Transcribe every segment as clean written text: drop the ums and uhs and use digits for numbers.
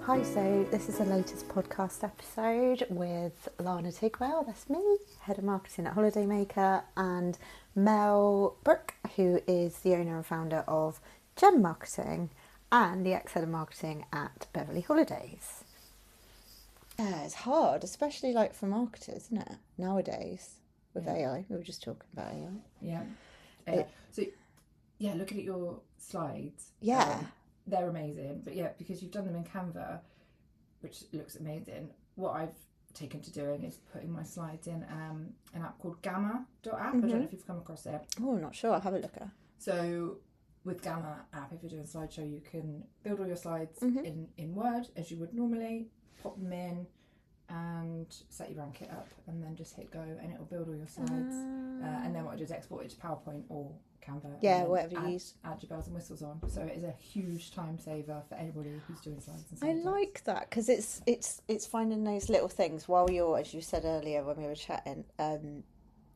Hi, so this is the latest podcast episode with Lana Tigwell, that's me, Head of Marketing at Holidaymaker, and Mel Brook, who is the owner and founder of Gem Marketing and the ex-head of marketing at Beverley Holidays. Yeah, it's hard, especially like for marketers, isn't it? Nowadays with AI, we were just talking about AI. Yeah. Looking at your slides. Yeah. They're amazing, but because you've done them in Canva, which looks amazing. What I've taken to doing is putting my slides in an app called Gamma.app. I don't know if you've come across it. Oh, I'm not sure. I'll have a look at it. So with Gamma.app, if you're doing a slideshow, you can build all your slides in Word as you would normally, pop them in and set your rank it up, and then just hit go and it'll build all your slides. And then what I do is export it to PowerPoint or Canva. Yeah, whatever you use. Add your bells and whistles on. So it is a huge time saver for anybody who's doing slides and I like that because it's finding those little things while you're, as you said earlier when we were chatting,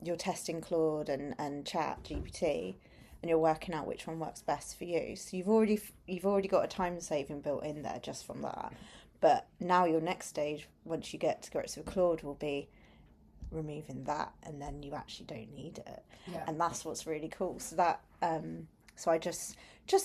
you're testing Claude and Chat GPT, and you're working out which one works best for you. So you've already got a time saving built in there just from that. But now your next stage, once you get to grips with Claude, will be removing that, and then you actually don't need it. Yeah. And that's what's really cool. So that so I just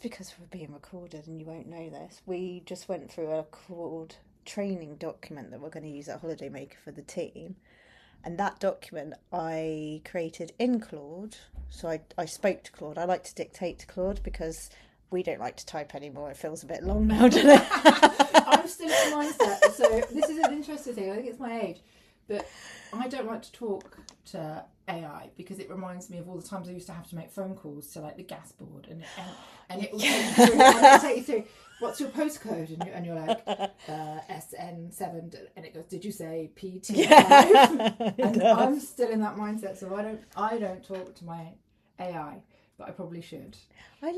because we're being recorded and you won't know this, we just went through a Claude training document that we're going to use at Holidaymaker for the team. And that document I created in Claude. So I spoke to Claude. I like to dictate to Claude because we don't like to type anymore. It feels a bit long now, doesn't it? I'm still in the mindset. So this is an interesting thing. I think it's my age. But I don't like to talk to AI because it reminds me of all the times I used to have to make phone calls to like the gas board and it will take you through what's your postcode and you're like SN7 and it goes, did you say PT5? Yeah, and I'm still in that mindset, so I don't talk to my AI, but I probably should. Do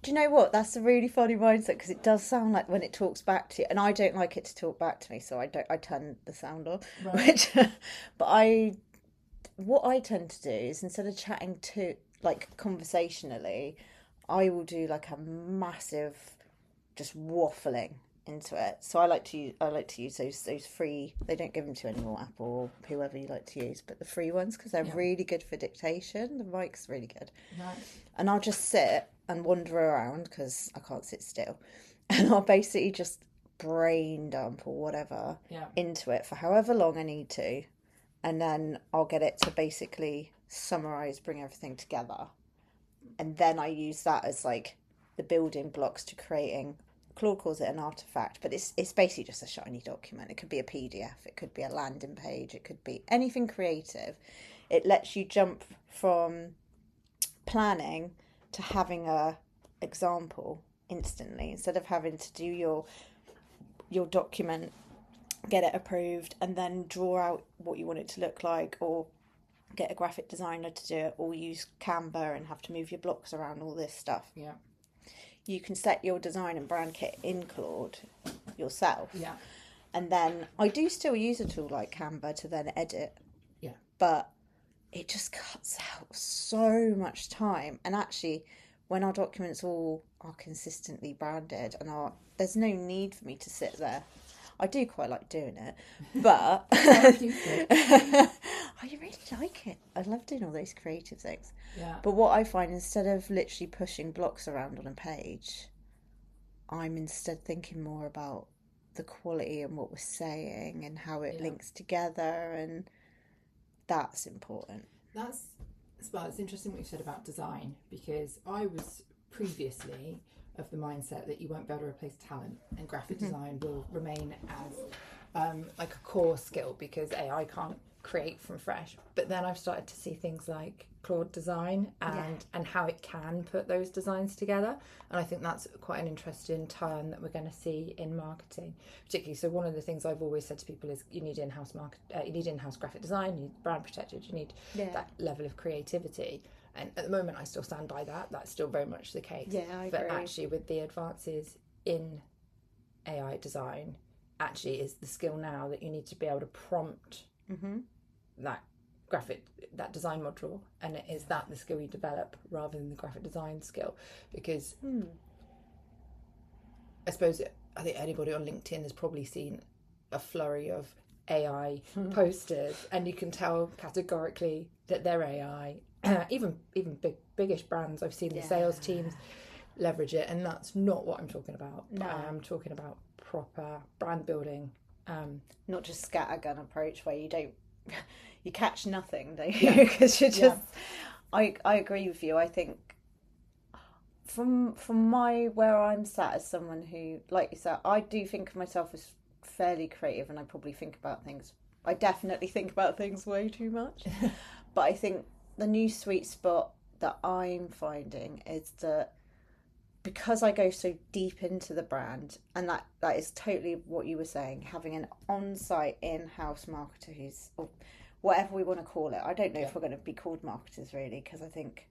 you know what? That's a really funny mindset because it does sound like when it talks back to you, and I don't like it to talk back to me, so I turn the sound off. Right. What I tend to do is instead of chatting to like conversationally, I will do like a massive just waffling into it. So I like to use those free. They don't give them to anymore, Apple or whoever you like to use, but the free ones because they're really good for dictation. The mic's really good. Right. And I'll just sit and wander around because I can't sit still, and I'll basically just brain dump or whatever into it for however long I need to, and then I'll get it to basically summarize, bring everything together, and then I use that as like the building blocks to creating. Claude calls it an artifact, but it's basically just a shiny document. It could be a PDF, it could be a landing page, it could be anything creative. It lets you jump from planning to having a example instantly instead of having to do your document, get it approved, and then draw out what you want it to look like, or get a graphic designer to do it, or use Canva and have to move your blocks around, all this stuff. Yeah. You can set your design and brand kit in Claude yourself. Yeah. And then I do still use a tool like Canva to then edit. Yeah. But it just cuts out so much time. And actually, when our documents all are consistently branded and there's no need for me to sit there. I do quite like doing it, but I really like it. I love doing all those creative things. Yeah. But what I find, instead of literally pushing blocks around on a page, I'm instead thinking more about the quality and what we're saying and how it links together, and that's important. It's interesting what you said about design, because I was previously of the mindset that you won't be able to replace talent, and graphic design will remain as like a core skill because AI can't create from fresh. But then I've started to see things like Claude design and how it can put those designs together, and I think that's quite an interesting turn that we're going to see in marketing, particularly. So one of the things I've always said to people is you need in-house you need in-house graphic design, you need brand protected, you need that level of creativity. And at the moment, I still stand by that. That's still very much the case. Yeah, I agree. But actually, with the advances in AI design, actually is the skill now that you need to be able to prompt that design module, and it is that the skill you develop rather than the graphic design skill. Because I suppose I think anybody on LinkedIn has probably seen a flurry of AI posters, and you can tell categorically that they're AI. even biggish brands, I've seen the sales teams leverage it, and that's not what I'm talking about. No. I am talking about proper brand building, not just scattergun approach where you catch nothing, don't you? Because you're just I agree with you. I think from where I'm sat as someone who, like you said, I do think of myself as fairly creative, and I probably think about things. I definitely think about things way too much. But I think the new sweet spot that I'm finding is that because I go so deep into the brand, and that is totally what you were saying, having an on-site in-house marketer who's, or whatever we want to call it. I don't know if we're going to be called marketers really, because I think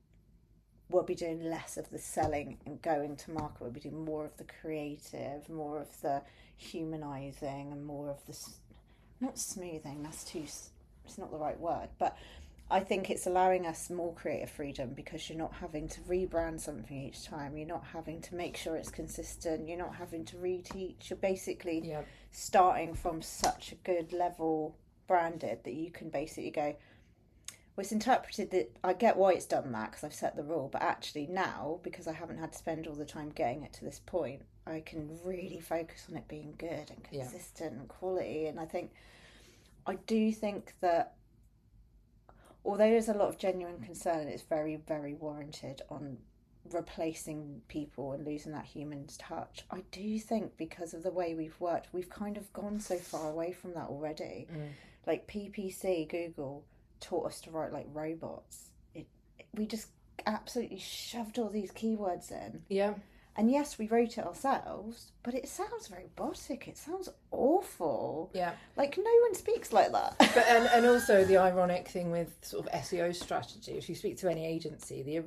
we'll be doing less of the selling and going to market. We'll be doing more of the creative, more of the humanizing, and more of the, not smoothing, it's not the right word, but I think it's allowing us more creative freedom, because you're not having to rebrand something each time. You're not having to make sure it's consistent. You're not having to reteach. You're basically starting from such a good level branded that you can basically go, well, it's interpreted that I get why it's done that because I've set the rule, but actually now, because I haven't had to spend all the time getting it to this point, I can really focus on it being good and consistent and quality. And I do think that although there's a lot of genuine concern, and it's very, very warranted on replacing people and losing that human touch, I do think because of the way we've worked, we've kind of gone so far away from that already. Like PPC, Google taught us to write like robots. We just absolutely shoved all these keywords in. Yeah. And yes, we wrote it ourselves, but it sounds robotic. It sounds awful. Yeah. Like no one speaks like that. But and also the ironic thing with sort of SEO strategy, if you speak to any agency, the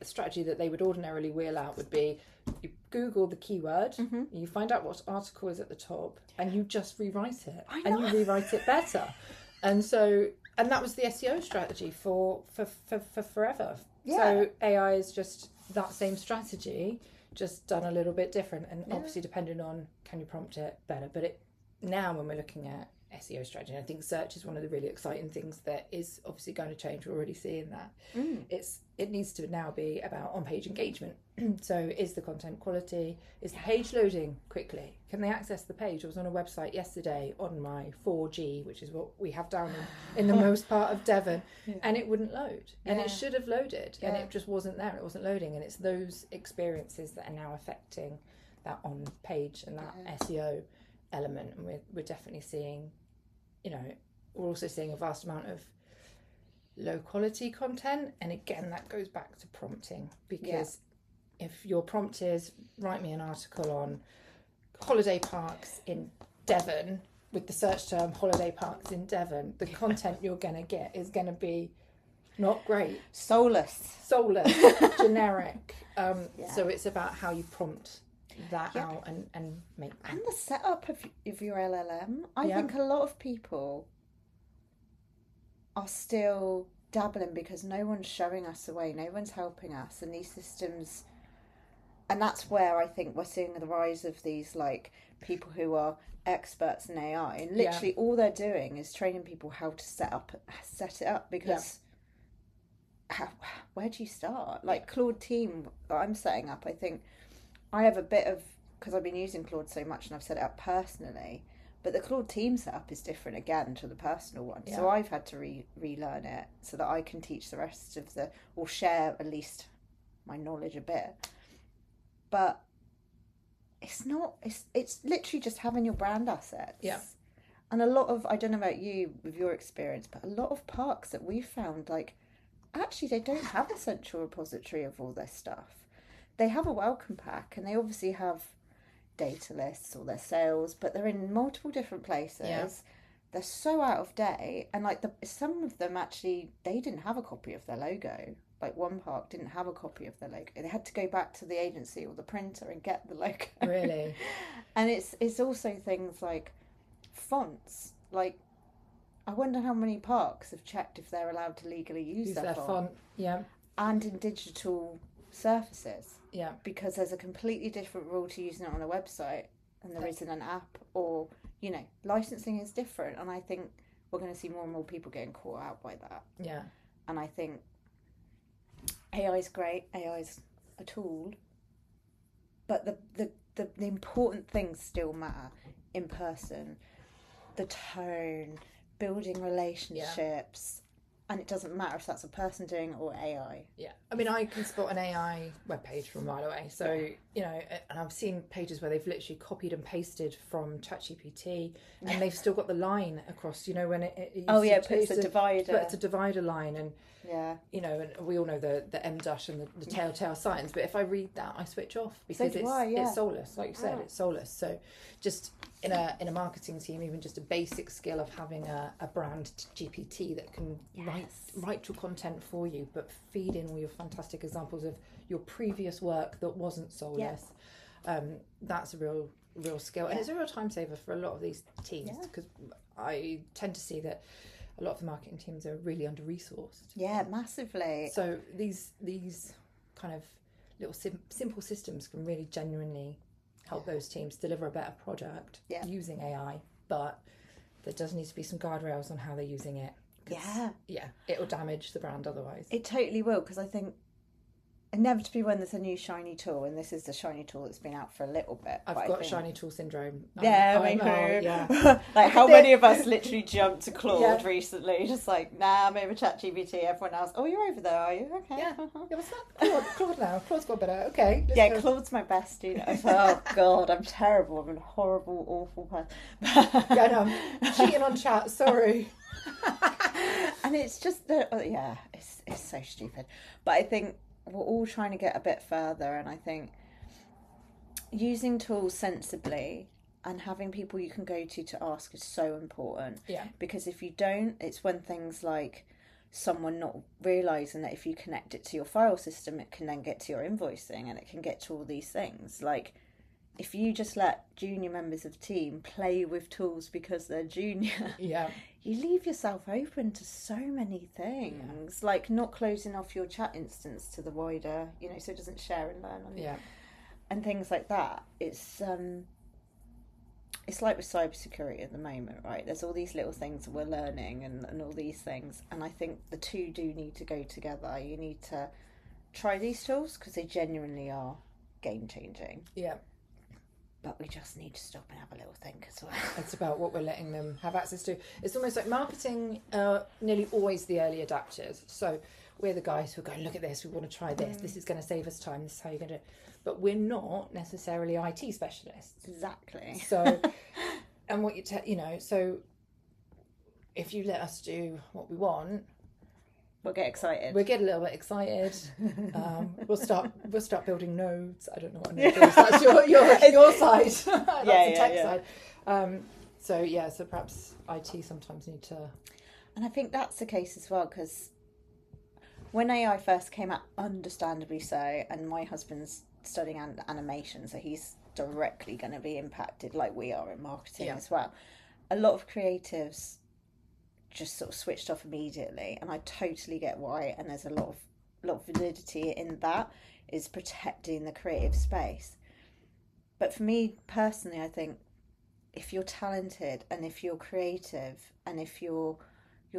strategy that they would ordinarily wheel out would be you Google the keyword, you find out what article is at the top, and you just rewrite it. And you rewrite it better. And that was the SEO strategy for forever. Yeah. So AI is just that same strategy, just done a little bit different, and obviously depending on can you prompt it better. But now when we're looking at SEO strategy, I think search is one of the really exciting things that is obviously going to change. We're already seeing that. It needs to now be about on-page engagement. So is the content quality? Is the page loading quickly? Can they access the page? I was on a website yesterday on my 4G, which is what we have down in the most part of Devon, and it wouldn't load. And it should have loaded, and it just wasn't there. It wasn't loading, and it's those experiences that are now affecting that on-page and that SEO element. And we're definitely seeing, we're also seeing a vast amount of low quality content, and again that goes back to prompting, because if your prompt is write me an article on holiday parks in Devon with the search term holiday parks in Devon, the content you're going to get is going to be not great, soulless generic. So it's about how you prompt that out and make that. And the setup of your LLM. I think a lot of people are still dabbling because no one's showing us the way, no one's helping us, and these systems, and that's where I think we're seeing the rise of these like people who are experts in AI, and literally all they're doing is training people how to set it up, because where do you start? Like Claude team that I'm setting up, I think I have a bit of, because I've been using Claude so much and I've set it up personally, but the Claude team setup is different again to the personal one. Yeah. So I've had to relearn it so that I can teach the rest of or share at least my knowledge a bit. But it's literally just having your brand assets. Yeah. And a lot of, I don't know about you with your experience, but a lot of parks that we've found, like, actually they don't have a central repository of all their stuff. They have a welcome pack, and they obviously have data lists or their sales, but they're in multiple different places. Yeah. They're so out of date, and like some of them actually, they didn't have a copy of their logo. Like one park didn't have a copy of their logo. They had to go back to the agency or the printer and get the logo. Really? And it's also things like fonts. Like, I wonder how many parks have checked if they're allowed to legally use their font. Yeah. And in digital surfaces. Yeah. Because there's a completely different rule to using it on a website and there isn't an app, or, you know, licensing is different. And I think we're going to see more and more people getting caught out by that. Yeah. And I think AI is great. AI is a tool. But the important things still matter in person. The tone, building relationships. And it doesn't matter if that's a person doing it or AI. Yeah. I mean, I can spot an AI webpage from a mile away. So, you know, and I've seen pages where they've literally copied and pasted from ChatGPT, and they've still got the line across, you know, when it puts a divider. But it's a divider line, and, you know, and we all know the M-dash and the telltale signs, but if I read that, I switch off because it's soulless, like you said, it's soulless. So just in a marketing team, even just a basic skill of having a brand GPT that can write your content for you, but feed in all your fantastic examples of your previous work that wasn't soulless. That's a real skill, and it's a real time saver for a lot of these teams, because I tend to see that a lot of the marketing teams are really under-resourced. Yeah, massively. So these kind of little simple systems can really genuinely help those teams deliver a better product using AI, but there does need to be some guardrails on how they're using it. Yeah, it will damage the brand otherwise. It totally will, because I think inevitably when there's a new shiny tool, and this is the shiny tool that's been out for a little bit. I've got shiny tool syndrome. Yeah. Like how many of us literally jumped to Claude recently, just like, nah, I'm over ChatGPT, everyone else, oh, you're over there, are you? Okay. Yeah, what's that? Claude now. Claude's got better. Okay. Yeah, Claude's my best student. I thought, oh God, I'm terrible. I'm a horrible, awful person. I'm cheating on chat, sorry. And it's just it's so stupid. But I think we're all trying to get a bit further, and I think using tools sensibly and having people you can go to ask is so important. Yeah. Because if you don't, it's when things like someone not realising that if you connect it to your file system, it can then get to your invoicing, and it can get to all these things. Like, if you just let junior members of the team play with tools because they're junior, you leave yourself open to so many things. Like not closing off your chat instance to the wider, you know, so it doesn't share and learn on you, and things like that. It's like with cybersecurity at the moment, right? There's all these little things that we're learning and all these things, and I think the two do need to go together. You need to try these tools because they genuinely are game changing. Yeah. But we just need to stop and have a little think as well. It's about what we're letting them have access to. It's almost like marketing, nearly always the early adapters. So we're the guys who are going, look at this, we want to try this. This is going to save us time. This is how you're going to do it. But we're not necessarily IT specialists. Exactly. So, and what so if you let us do what we want, we'll get excited. We'll get a little bit excited. We'll start building nodes. I don't know what a node is. That's your side. That's the tech side. So perhaps IT sometimes need to. And I think that's the case as well, because when AI first came out, understandably so, and my husband's studying animation, so he's directly going to be impacted, like we are in marketing as well. A lot of creatives just sort of switched off immediately, and I totally get why, and there's a lot of validity in that, is protecting the creative space. But for me personally, I think if you're talented and if you're creative and if you're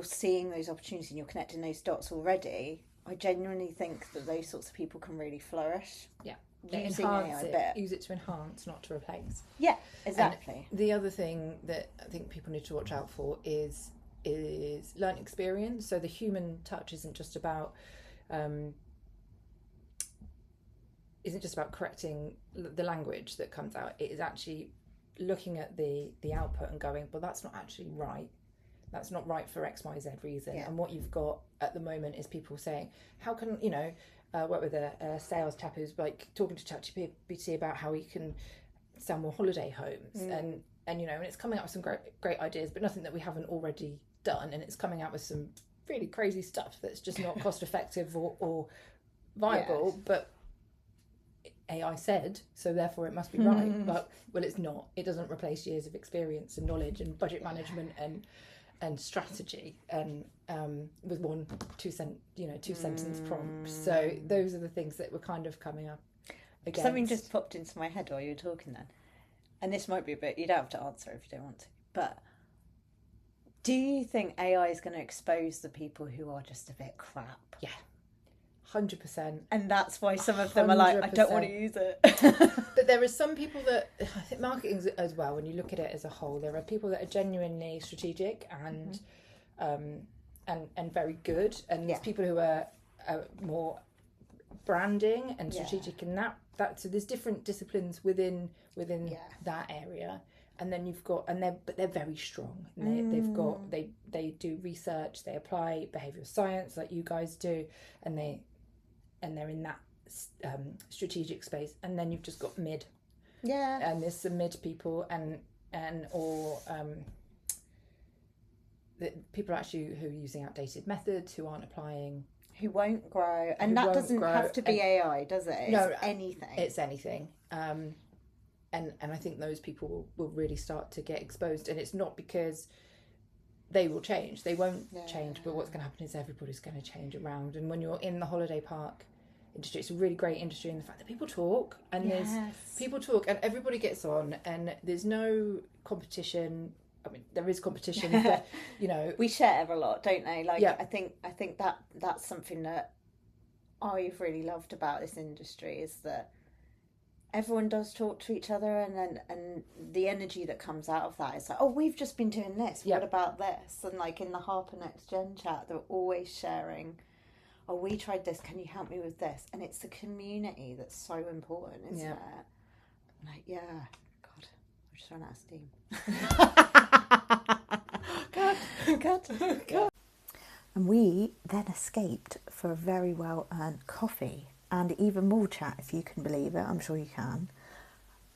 seeing those opportunities and you're connecting those dots already, I genuinely think that those sorts of people can really flourish. Use it to enhance, not to replace. Yeah, exactly. And the other thing that I think people need to watch out for is learning experience. So the human touch isn't just about correcting the language that comes out. It is actually looking at the output and going, well, that's not actually right. That's not right for X, Y, Z reason. Yeah. And what you've got at the moment is people saying, how can, work with a sales chap who's like talking to ChatGPT about how he can sell more holiday homes. And it's coming up with some great ideas, but nothing that we haven't already done. And it's coming out with some really crazy stuff that's just not cost effective or viable. Yes. But AI said, so therefore it must be right. But it's not. It doesn't replace years of experience and knowledge and budget management and strategy and with two sentence prompts. So those are the things that were kind of coming up again. Something just popped into my head while you were talking then. and this might be a bit, you don't have to answer if you don't want to, but do you think AI is going to expose the people who are just a bit crap? Yeah. 100%. And that's why some of them are like, I don't want to use it. But there are some people that, I think marketing as well, when you look at it as a whole, there are people that are genuinely strategic and and very good, and there's people who are more branding and strategic in that so there's different disciplines within that area. And then you've got, but they're very strong. And they do research, they apply behavioural science like you guys do, and they're in that strategic space. And then you've just got mid, and there's some mid people, or the people actually who are using outdated methods, who aren't applying, who won't grow, and that doesn't have to be AI, does it? It's anything. It's anything. And I think those people will really start to get exposed, and it's not because they will change. They won't change, but what's going to happen is everybody's going to change around. And when you're in the holiday park industry, it's a really great industry in the fact that people talk, and and everybody gets on, and there's no competition. I mean, there is competition, but we share a lot, don't they? Like, I think that's something that I've really loved about this industry, is that everyone does talk to each other, and the energy that comes out of that is like, oh, we've just been doing this. What about this? And like in the Harper Next Gen chat, they're always sharing, oh, we tried this. Can you help me with this? And it's the community that's so important, isn't it? Like, God, I'm just running out of steam. God. And we then escaped for a very well-earned coffee. And even more chat, if you can believe it. I'm sure you can.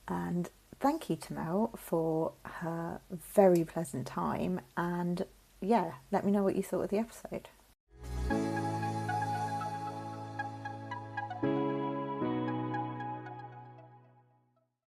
And thank you to Mel for her very pleasant time. And let me know what you thought of the episode.